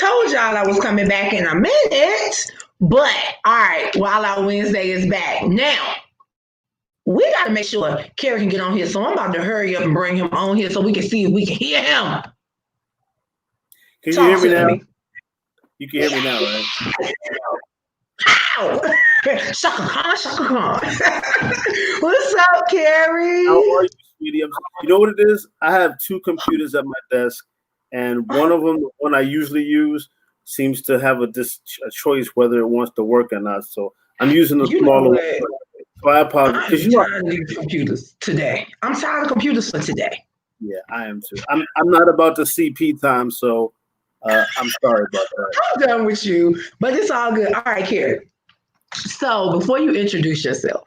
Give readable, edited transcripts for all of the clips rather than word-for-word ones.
told y'all I was coming back in a minute. But all right, Wildout Wednesday is back. Now, we got to make sure Keri can get on here. So I'm about to hurry up and bring him on here so we can see if we can hear him. Can you hear me now? You can hear me now, right? Ow! Shaka Khan. What's up, Keri? How are you, sweetie? You know what it is? I have two computers at my desk, and one of them, the one I usually use, seems to have a choice whether it wants to work or not. So I'm using the smaller one. So I apologize. I'm tired of these computers today. I'm tired of computers for today. Yeah, I am too. I'm not about the CP time, so I'm sorry about that. I'm done with you, but it's all good. All right, Keri. So before you introduce yourself,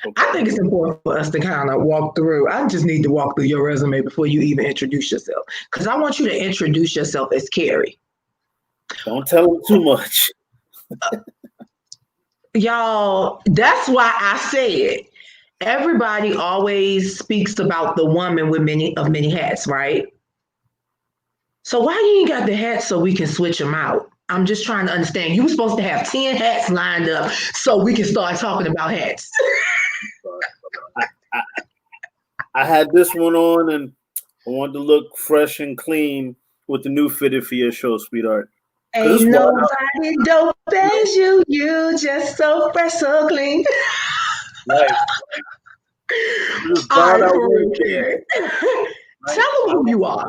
okay. I think it's important for us to kind of walk through. I just need to walk through your resume before you even introduce yourself, because I want you to introduce yourself as Keri. Don't tell them too much. Y'all, that's why I said everybody always speaks about the woman with many hats, right? So why you ain't got the hats so we can switch them out? I'm just trying to understand. You were supposed to have 10 hats lined up so we can start talking about hats. I had this one on and I wanted to look fresh and clean with the new fitted for your show, sweetheart. Ain't nobody dope as you. You just so fresh, so clean. Right. All right, Keri. Tell them who you are.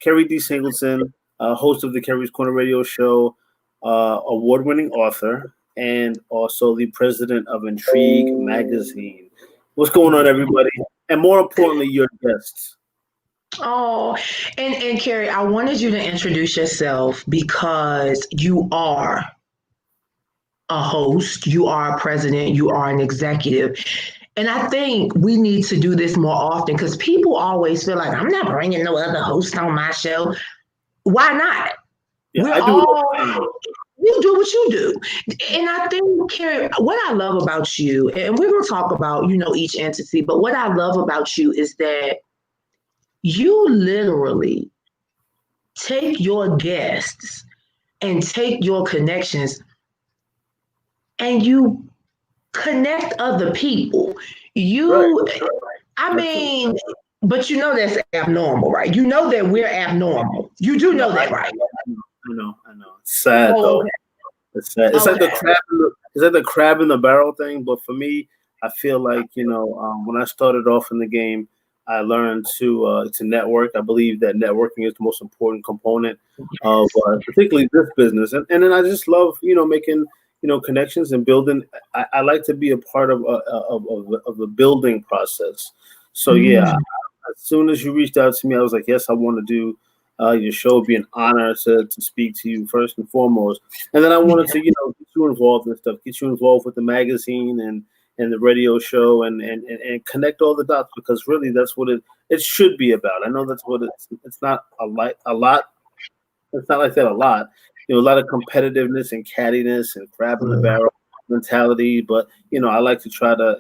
Keri D. Singleton, host of the Keri's Korner radio show, award-winning author, and also the president of Entrique Magazine. What's going on, everybody? And more importantly, your guests. Oh, and Keri, I wanted you to introduce yourself because you are a host, you are a president, you are an executive. And I think we need to do this more often because people always feel like, I'm not bringing no other host on my show. Why not? Yeah, you do what you do. And I think, Keri, what I love about you, and we're going to talk about, each entity, but what I love about you is that you literally take your guests and take your connections and you connect other people. But that's abnormal, right? You know that we're abnormal. You do know that, right? I know. It's sad, though. It's sad. It's like the crab in the barrel thing. But for me, I feel like, when I started off in the game, I learned to network. I believe that networking is the most important component of particularly this business. And then I just love, making, connections and building. I like to be a part of a building process. So, yeah, as soon as you reached out to me, I was like, yes, I want to do your show. It'd be an honor to speak to you first and foremost. And then I wanted to, get you involved in stuff, get you involved with the magazine and the radio show and connect all the dots, because really that's what it should be about. I know that's what it's not a lot. It's not like that a lot. A lot of competitiveness and cattiness and crab in the barrel mentality. But, I like to try to,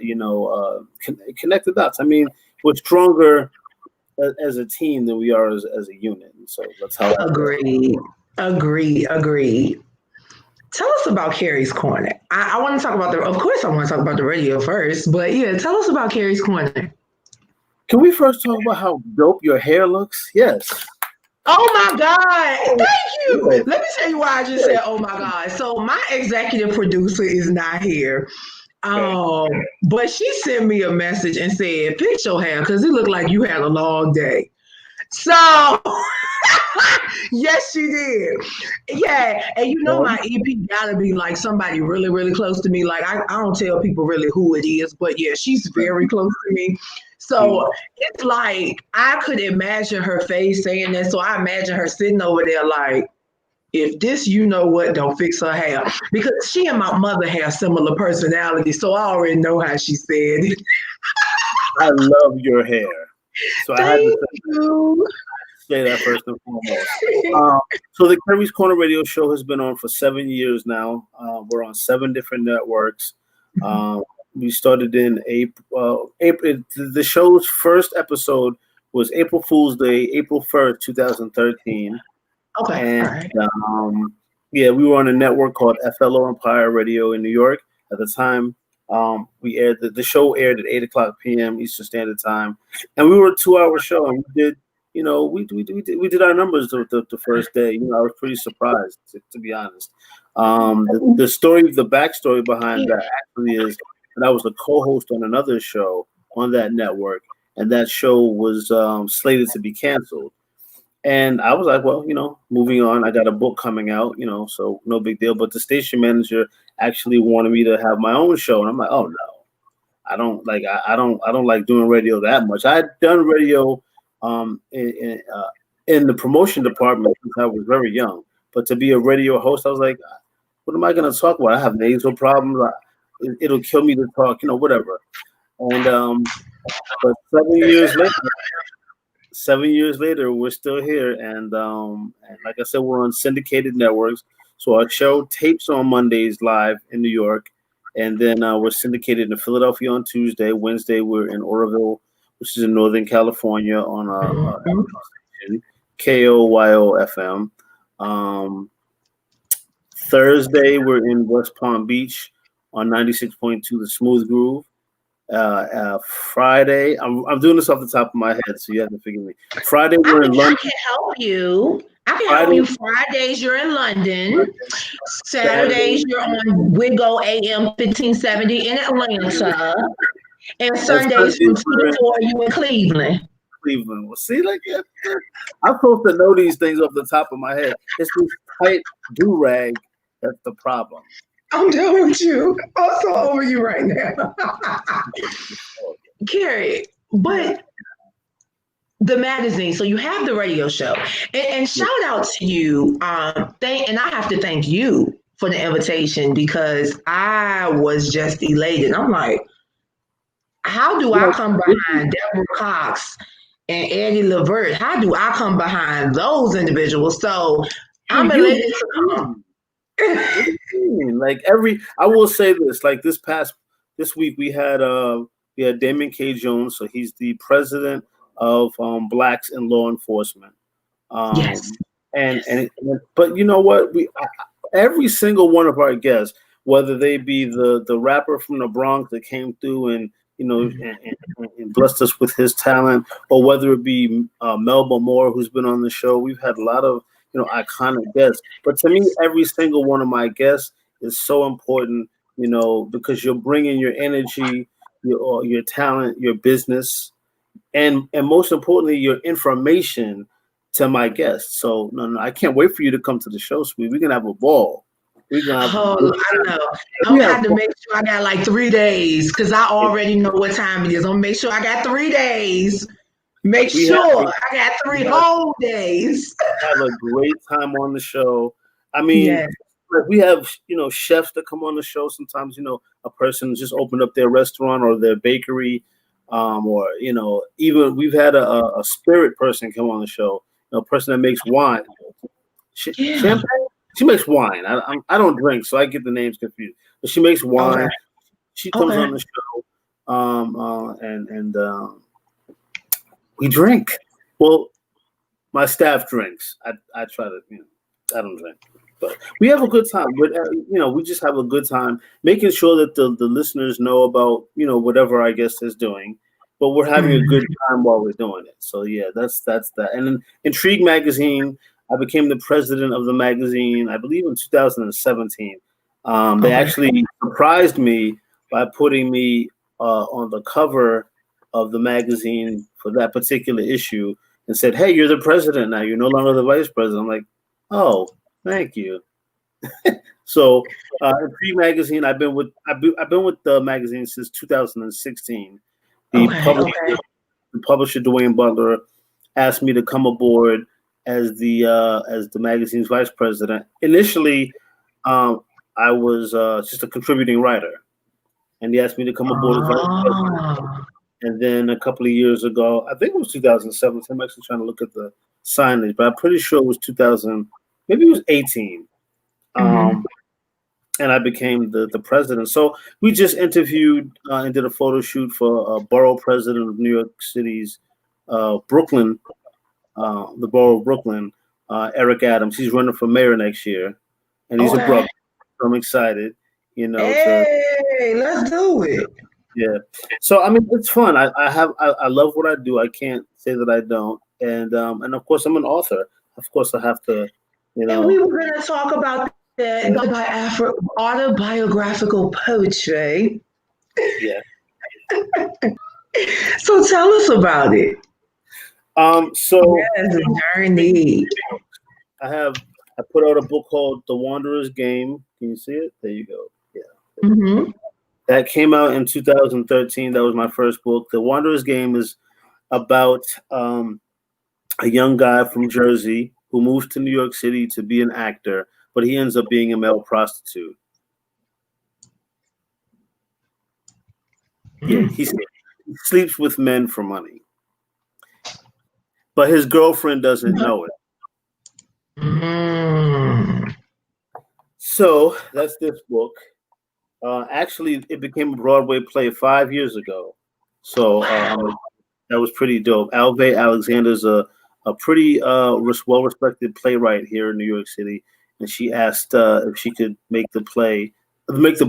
connect the dots. I mean, we're stronger as a team than we are as a unit. And so that's how I Agree. Tell us about Keri's Korner. I want to talk about of course I want to talk about the radio first, but yeah, tell us about Keri's Korner. Can we first talk about how dope your hair looks? Yes. Oh my God. Thank you. Let me tell you why I just said, oh my God. So my executive producer is not here. But she sent me a message and said, fix your hair because it looked like you had a long day. So yes, she did. Yeah. And my EP gotta be like somebody really, really close to me. Like I don't tell people really who it is, but yeah, she's very close to me. So it's like I could imagine her face saying that. So I imagine her sitting over there like, if this, don't fix her hair. Because she and my mother have similar personalities. So I already know how she said it. I love your hair. So I had to say that first and foremost. So the Keri's Korner radio show has been on for 7 years now. We're on 7 different networks. We started in April. The show's first episode was April Fool's Day, April 1st, 2013. Okay. And yeah, we were on a network called FLO Empire Radio in New York at the time. We aired the show aired at 8:00 p.m. Eastern Standard Time, and we were a 2-hour show, and we did. We did our numbers the first day. I was pretty surprised, to be honest. The backstory behind that actually is that I was a co-host on another show on that network, and that show was slated to be canceled. And I was like, well, moving on. I got a book coming out, so no big deal. But the station manager actually wanted me to have my own show, and I'm like, oh no, I don't like. I don't like doing radio that much. I had done radio in the promotion department since I was very young, but to be a radio host, I was like, what am I going to talk about? I have nasal problems. It'll kill me to talk, whatever. And but 7 years later, we're still here, and like I said, we're on syndicated networks. So our show tapes on Mondays live in New York, and then we're syndicated in Philadelphia on Tuesday. Wednesday, we're in Oroville, which is in Northern California, on KOYO FM. Thursday, we're in West Palm Beach on 96.2 The Smooth Groove. Friday, I'm doing this off the top of my head, so you have to forgive me. Friday, we're in London. I can help you. Help you. Fridays, you're in London. Saturdays, you're on Wigo AM 1570 in Atlanta. And Sundays from 2 to 4, you in Cleveland. Well, see, like I'm supposed to know these things off the top of my head. It's this tight do-rag that's the problem. I'm done with you. I'm so over you right now. Keri, but the magazine, so you have the radio show. And shout out to you. And I have to thank you for the invitation, because I was just elated. I'm like, how do I come behind Deborah Cox and Eddie Levert? How do I come behind those individuals? So I'm elated to come. I will say this, like this week we had Damon K. Jones, so he's the president of Blacks in Law Enforcement. Yes. But you know what? Every single one of our guests, whether they be the rapper from the Bronx that came through and and blessed us with his talent, or whether it be Melba Moore, who's been on the show, we've had a lot of iconic guests. But to me, every single one of my guests is so important, because you're bringing your energy, your talent, your business, and most importantly, your information to my guests. So no, I can't wait for you to come to the show, sweet. We're gonna have a ball. I know. I'm gonna have to make sure I got like 3 days, because I already know what time it is. I'm gonna make sure I got 3 days. I got 3 whole days. Have a great time on the show. I mean, we have chefs that come on the show. Sometimes a person just opened up their restaurant or their bakery, or even we've had a spirit person come on the show. A person that makes wine, champagne. She makes wine. I don't drink, so I get the names confused. But she makes wine. Okay. She comes on the show, and we drink. Well, my staff drinks. I try to, I don't drink, but we have a good time. But we just have a good time, making sure that the listeners know about whatever our guest is doing. But we're having a good time while we're doing it. So yeah, that's that. And then Entrique Magazine, I became the president of the magazine, I believe in 2017. They actually surprised me by putting me on the cover of the magazine for that particular issue, and said, "Hey, you're the president now. You're no longer the vice president." I'm like, "Oh, thank you." So, Entrique Magazine, I've been with the magazine since 2016. The publisher Dwayne Butler asked me to come aboard as the magazine's vice president. Initially, I was just a contributing writer, and he asked me to come aboard as vice president. And then a couple of years ago, I think it was 2017. I'm actually trying to look at the signage, but I'm pretty sure it was 2000. Maybe it was 18. And I became the president. So we just interviewed and did a photo shoot for borough president of New York City's Brooklyn, the borough of Brooklyn, Eric Adams. He's running for mayor next year, and he's a brother. So I'm excited. Hey, let's do it. Yeah. So I mean, it's fun. I love what I do. I can't say that I don't. And of course, I'm an author. Of course, I have to. And we were going to talk about that autobiographical poetry. Yeah. So tell us about it. So yes, journey. I put out a book called The Wanderer's Game. Can you see it? There you go. Yeah. Mm-hmm. That came out in 2013. That was my first book. The Wanderer's Game is about a young guy from Jersey who moves to New York City to be an actor, but he ends up being a male prostitute. Yeah, he sleeps with men for money, but his girlfriend doesn't know it. Mm-hmm. So that's this book. Actually, it became a Broadway play 5 years ago. So that was pretty dope. Alve Alexander's a pretty well-respected playwright here in New York City, and she asked if she could make the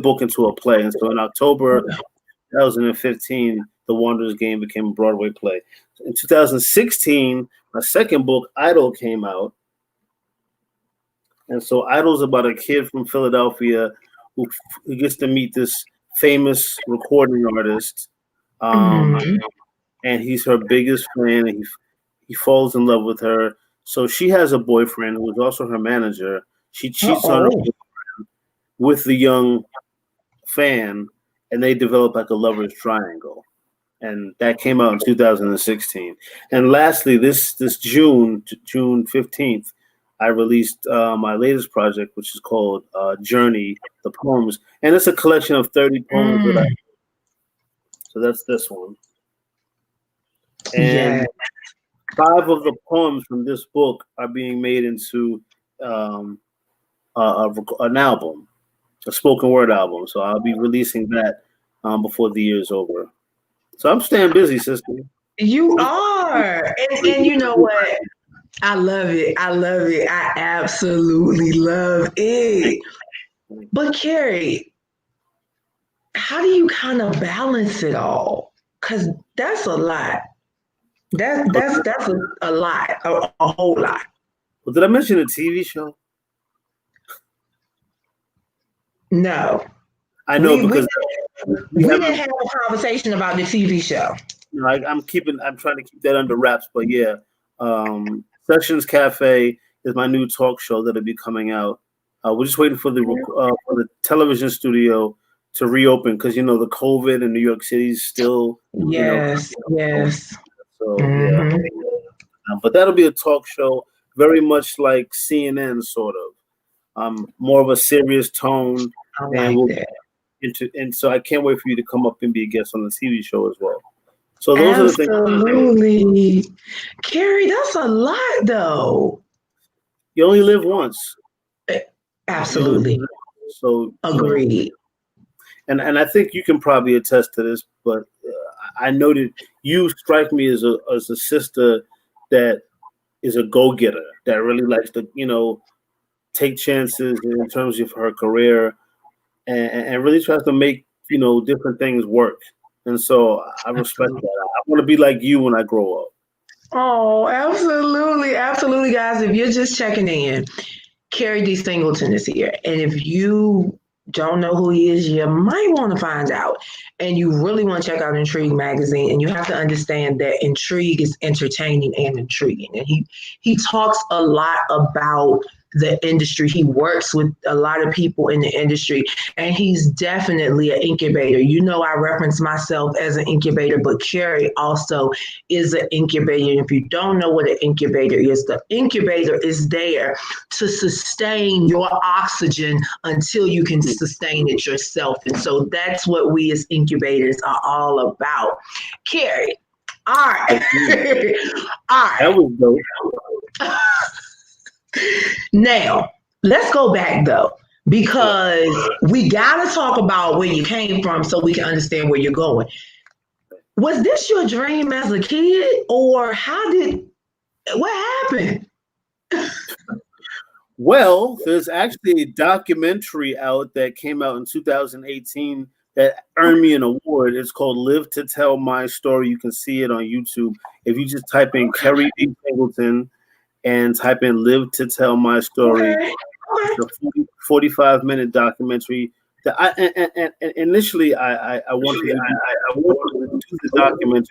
book into a play. And so in October 2015, The Wanderer's Game became a Broadway play. In 2016, my second book, Idol, came out. And so Idol's about a kid from Philadelphia who gets to meet this famous recording artist. And he's her biggest fan, and he falls in love with her. So she has a boyfriend who is also her manager. She cheats on her boyfriend with the young fan, and they develop like a lover's triangle. And that came out in 2016. And lastly, this June 15th, I released my latest project, which is called Journey, the Poems. And it's a collection of 30 poems so that's this one. And 5 of the poems from this book are being made into an album, a spoken word album. So I'll be releasing that before the year is over. So I'm staying busy, sister. You are. And you know what? I love it. I absolutely love it. But Keri, how do you kind of balance it all? Because that's a lot. That's a lot, a whole lot. Well, did I mention a TV show? No. I know because we didn't have a conversation about the TV show. No, I'm trying to keep that under wraps, but yeah. Sessions Cafe is my new talk show that'll be coming out. We're just waiting for the television studio to reopen because the COVID in New York City is still yes. So yeah, but that'll be a talk show, very much like CNN, sort of. More of a serious tone, I like that. And so I can't wait for you to come up and be a guest on the TV show as well. So those are the things. Absolutely. Keri, that's a lot though. You only live once. Absolutely. So agreed. And I think you can probably attest to this, but I know that you strike me as a sister that is a go-getter, that really likes to, take chances in terms of her career and really tries to make, different things work. And so I respect that. I want to be like you when I grow up. Oh, absolutely. Absolutely, guys. If you're just checking in, Keri D. Singleton is here. And if you don't know who he is, you might want to find out. And you really want to check out Entrique Magazine. And you have to understand that Intrigue is entertaining and intriguing. And he talks a lot about the industry. He works with a lot of people in the industry, and he's definitely an incubator. I reference myself as an incubator, but Keri also is an incubator. And if you don't know what an incubator is, the incubator is there to sustain your oxygen until you can sustain it yourself. And so that's what we as incubators are all about. Keri, all right. All right. That was dope. Now, let's go back though, because we got to talk about where you came from so we can understand where you're going. Was this your dream as a kid, or what happened? Well, there's actually a documentary out that came out in 2018 that earned me an award. It's called Live to Tell My Story. You can see it on YouTube. If you just type in Keri D. Singleton and type in Live to Tell My Story, it's a 45-minute documentary. That and initially I wanted to do the documentary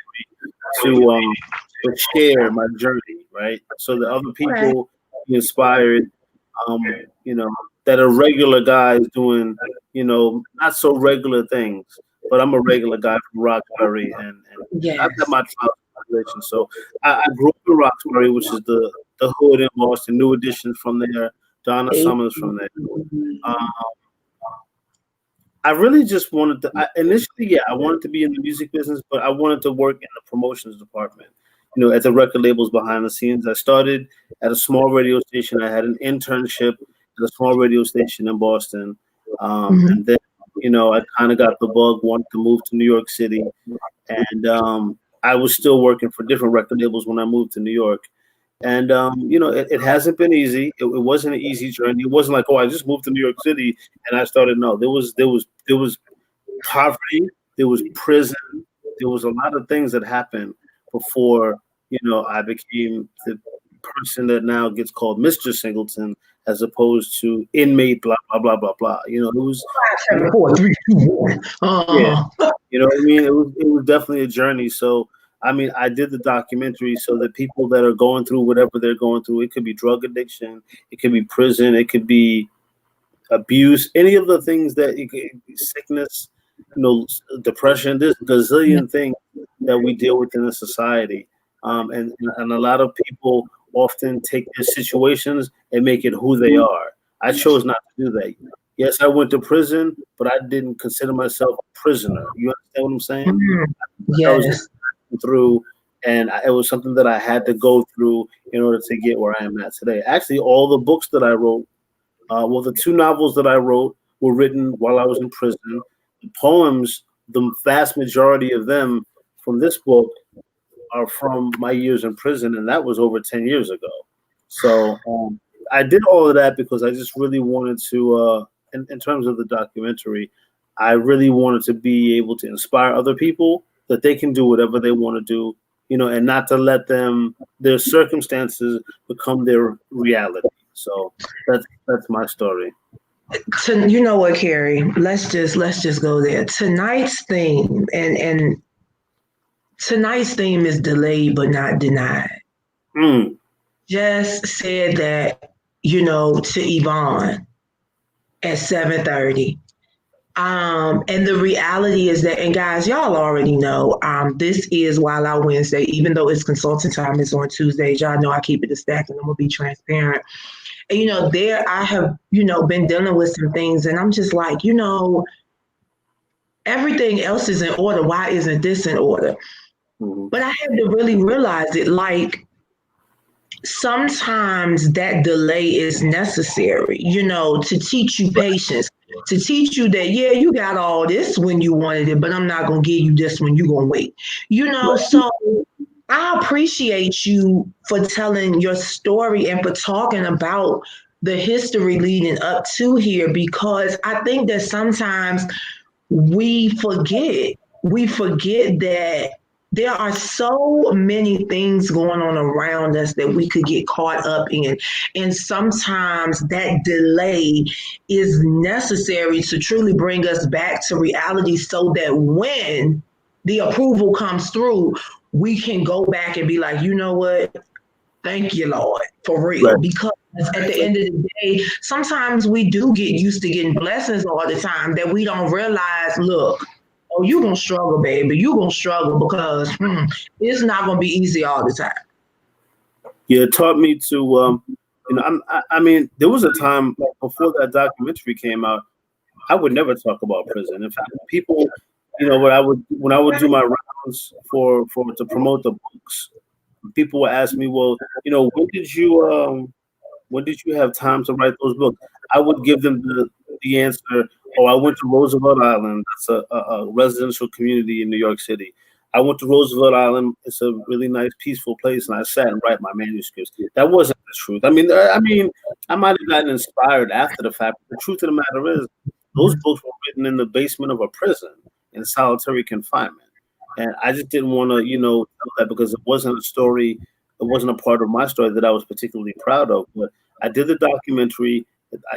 to share my journey, right? So that other people be inspired, you know, that a regular guy is doing, not so regular things. But I'm a regular guy from Roxbury, and I've got my translation. So I grew up in Roxbury, which is the hood in Boston. New Edition from there, Donna Summers from there. I really just wanted to. Initially, I wanted to be in the music business, but I wanted to work in the promotions department. At the record labels behind the scenes. I started at a small radio station. I had an internship at a small radio station in Boston, and then I kind of got the bug, wanted to move to New York City, and I was still working for different record labels when I moved to New York. And it hasn't been easy. It wasn't an easy journey. It wasn't like, oh, I just moved to New York City and I started. No, there was poverty, there was prison, there was a lot of things that happened before I became the person that now gets called Mr. Singleton, as opposed to inmate, blah blah blah blah blah. It was 5, 7, 4, 3, 2, 1. Yeah, you know what I mean. It was definitely a journey. So I did the documentary so that people that are going through whatever they're going through, it could be drug addiction, it could be prison, it could be abuse, any of the things that it could be sickness, depression. There's a gazillion things that we deal with in a society. And a lot of people often take their situations and make it who they are. I chose not to do that. Yes, I went to prison, but I didn't consider myself a prisoner. You understand what I'm saying? Yes. I was just through, and it was something that I had to go through in order to get where I am at today. Actually, all the books that I wrote, the 2 novels that I wrote were written while I was in prison. The poems, the vast majority of them from this book are from my years in prison, and that was over 10 years ago. So I did all of that because I just really wanted to, in terms of the documentary, I really wanted to be able to inspire other people that they can do whatever they want to do, and not to let their circumstances become their reality. So that's my story. You know what, Keri? Let's just go there. Tonight's theme and tonight's theme is delayed but not denied. Just said that, to Yvonne at 7:30. And the reality is that, and guys, y'all already know, this is Wildout Wednesday, even though it's consultant time, it's on Tuesdays. Y'all know I keep it a stack and I'm gonna be transparent. And there I have, been dealing with some things, and I'm just like, everything else is in order. Why isn't this in order? But I had to really realize it. Like, sometimes that delay is necessary, to teach you patience, to teach you that, yeah, you got all this when you wanted it, but I'm not going to give you this when you're going to wait. So I appreciate you for telling your story and for talking about the history leading up to here, because I think that sometimes we forget that there are so many things going on around us that we could get caught up in. And sometimes that delay is necessary to truly bring us back to reality, so that when the approval comes through, we can go back and be like, you know what? Thank you, Lord, for real. Right. Because at the end of the day, sometimes we do get used to getting blessings all the time that we don't realize, look, oh, you're going to struggle, baby. You're going to struggle because it's not going to be easy all the time. Yeah, it taught me to, there was a time before that documentary came out, I would never talk about prison. In fact, people, when I would do my rounds to promote the books, people would ask me, well, when did you have time to write those books? I would give them the answer. Oh, I went to Roosevelt Island. That's a residential community in New York City. I went to Roosevelt Island. It's a really nice, peaceful place, and I sat and write my manuscripts. That wasn't the truth. I might have gotten inspired after the fact, but the truth of the matter is, those books were written in the basement of a prison in solitary confinement. And I just didn't want to, tell that because it wasn't a story, it wasn't a part of my story that I was particularly proud of. But I did the documentary.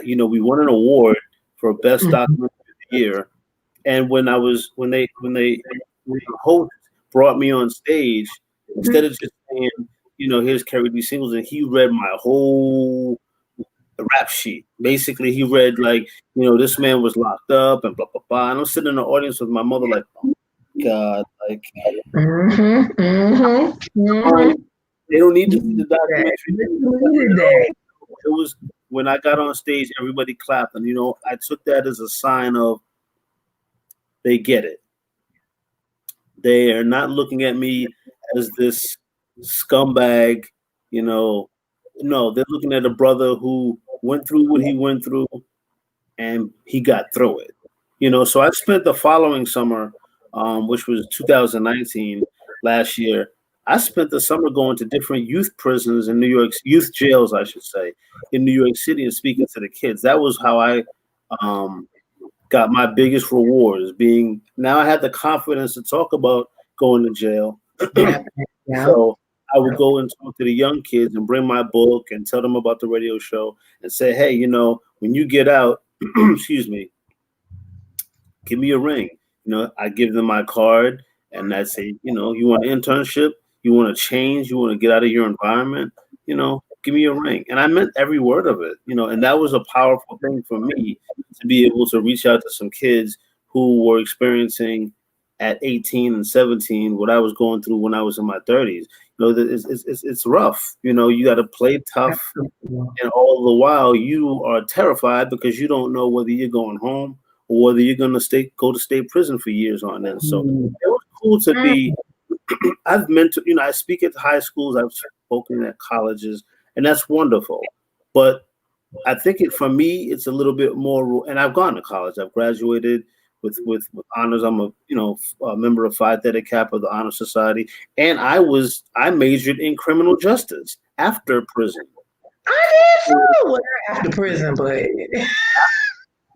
We won an award for best documentary of the year. And when the host brought me on stage, instead of just saying, here's Keri D. Singleton, he read my whole rap sheet. Basically, he read like, this man was locked up and blah blah blah. And I'm sitting in the audience with my mother, like, oh God, like, they don't need to see the documentary. It was when I got on stage, everybody clapped, and I took that as a sign of they get it. They are not looking at me as this scumbag, No, they're looking at a brother who went through what he went through, and he got through it. So I spent the following summer, which was 2019, last year. I spent the summer going to different youth prisons in New York, youth jails, I should say, in New York City, and speaking to the kids. That was how I got my biggest rewards. Now I had the confidence to talk about going to jail. Yeah. So I would go and talk to the young kids and bring my book and tell them about the radio show and say, hey, when you get out, excuse me, give me a ring. I give them my card and I say, you want an internship, you want to change, you want to get out of your environment, give me a ring. And I meant every word of it, and that was a powerful thing for me to be able to reach out to some kids who were experiencing at 18 and 17 what I was going through when I was in my 30s. It's rough. You got to play tough, and all the while you are terrified because you don't know whether you're going home or whether you're going to go to state prison for years on end. So it was cool to be. I've mentored. I speak at high schools. I've spoken at colleges, and that's wonderful. But I think for me, it's a little bit more. And I've gone to college. I've graduated with honors. I'm a member of Phi Theta Kappa of the Honor Society, and I majored in criminal justice after prison. I did too. Well, not after prison, but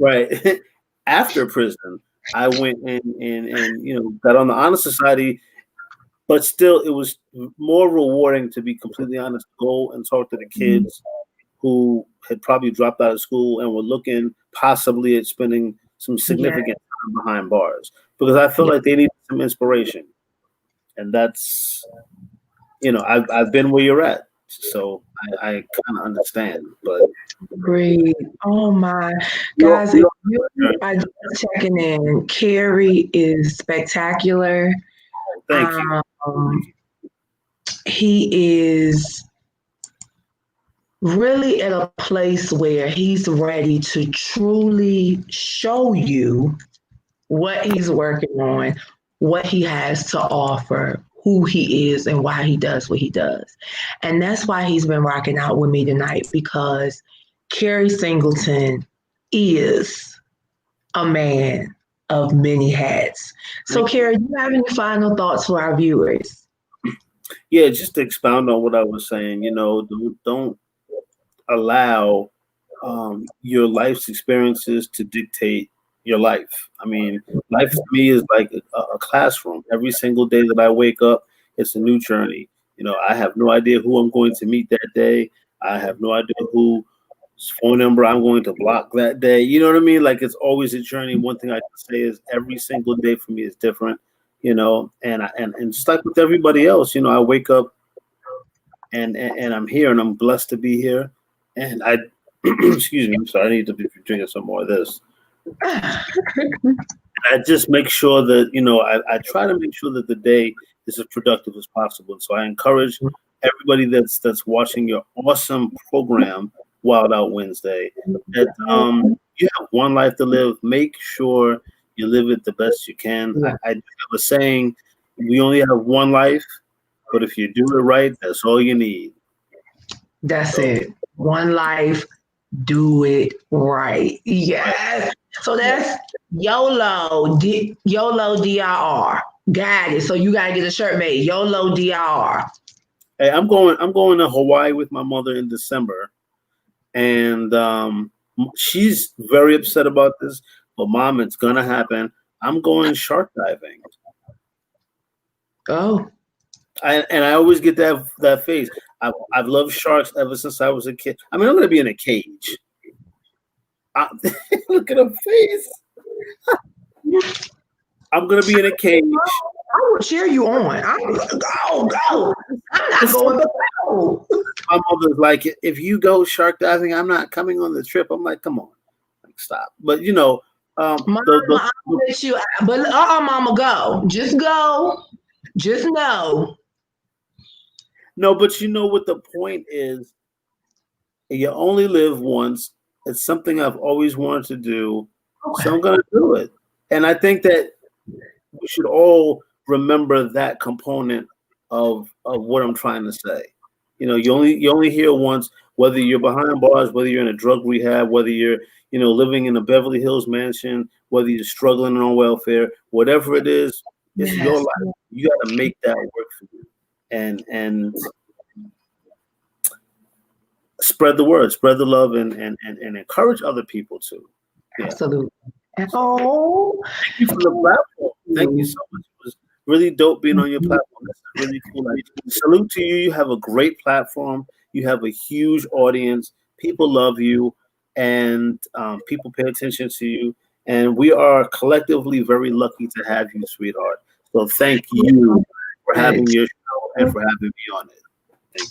right after prison, I went and got on the Honor Society. But still, it was more rewarding, to be completely honest, to go and talk to the kids who had probably dropped out of school and were looking possibly at spending some significant time behind bars, because I feel like they needed some inspiration. And that's, I've been where you're at, so I kind of understand. But great. Oh my guys, if you are just checking in, Keri is spectacular. Thank you. He is really at a place where he's ready to truly show you what he's working on, what he has to offer, who he is, and why he does what he does. And that's why he's been rocking out with me tonight, because Keri Singleton is a man of many hats. So, Keri, do you have any final thoughts for our viewers? Yeah, just to expound on what I was saying, don't allow your life's experiences to dictate your life. I mean, life for me is like a classroom. Every single day that I wake up, it's a new journey. I have no idea who I'm going to meet that day. I have no idea whose phone number I'm going to block that day. You know what I mean? Like, it's always a journey. One thing I can say is every single day for me is different, and just like with everybody else, I wake up and I'm here and I'm blessed to be here. And I, excuse me, I'm sorry, I need to be drinking some more of this. I just make sure that, I try to make sure that the day is as productive as possible. So I encourage everybody that's watching your awesome program, Wildout Wednesday, that you have one life to live. Make sure you live it the best you can. I have a saying, we only have one life, but if you do it right, that's all you need. That's it. One life, do it right. Yes. So that's YOLO, YOLO DIR. Got it. So you gotta get a shirt made. YOLO DIR. Hey, I'm going to Hawaii with my mother in December. And she's very upset about this. But Mom, it's gonna happen. I'm going shark diving. Oh. And I always get that face. I've loved sharks ever since I was a kid. I mean, I'm gonna be in a cage. Look at her face. I'm gonna be in a cage. I will cheer you on. Go. I'm not going to go. My mother's like, if you go shark diving, I'm not coming on the trip. I'm like, come on, like, stop. But you know, Mama, I'll let you. But Mama, go. Just go. Just know. No, but you know what the point is? You only live once. It's something I've always wanted to do, so I'm gonna do it. And I think that we should all remember that component of what I'm trying to say. You know, you only hear once, whether you're behind bars, whether you're in a drug rehab, whether you're, you know, living in a Beverly Hills mansion, whether you're struggling on welfare, whatever it is, it's your life. You got to make that work for you, and spread the word, spread the love, and encourage other people too. Yeah. Absolutely. Oh, thank you for the platform. Thank you so much. It was really dope being on your platform. That's really cool. Salute to you. You have a great platform. You have a huge audience. People love you, and people pay attention to you. And we are collectively very lucky to have you, sweetheart. So thank you for having your show and for having me on it.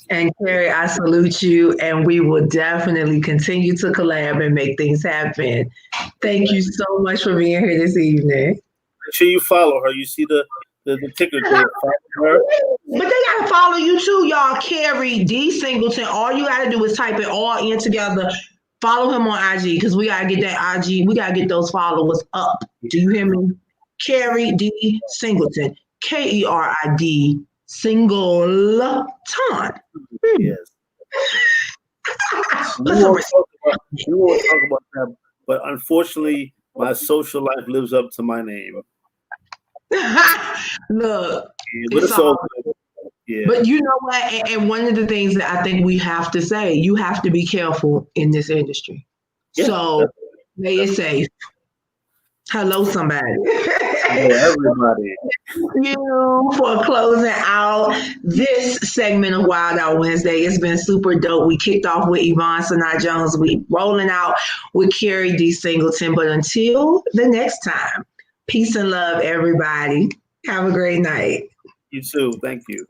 And Keri, I salute you, and we will definitely continue to collab and make things happen. Thank you so much for being here this evening. Make sure you follow her. You see the ticker tape. But they gotta follow you too, y'all. Keri D Singleton. All you gotta do is type it all in together. Follow him on IG because we gotta get that IG. We gotta get those followers up. Do you hear me? Keri D Singleton. KERID Singleton. Yes. We won't talk about that, but unfortunately, my social life lives up to my name. Look, but it's all good. Yeah. But you know what? And one of the things that I think we have to say, you have to be careful in this industry. Yeah, so play it safe. Hello, somebody. Everybody. Thank you for closing out this segment of Wildout Wednesday. It's been super dope. We kicked off with Yvonne Sanaa Jones. We rolling out with Keri D Singleton. But until the next time, peace and love, everybody. Have a great night. You too. Thank you.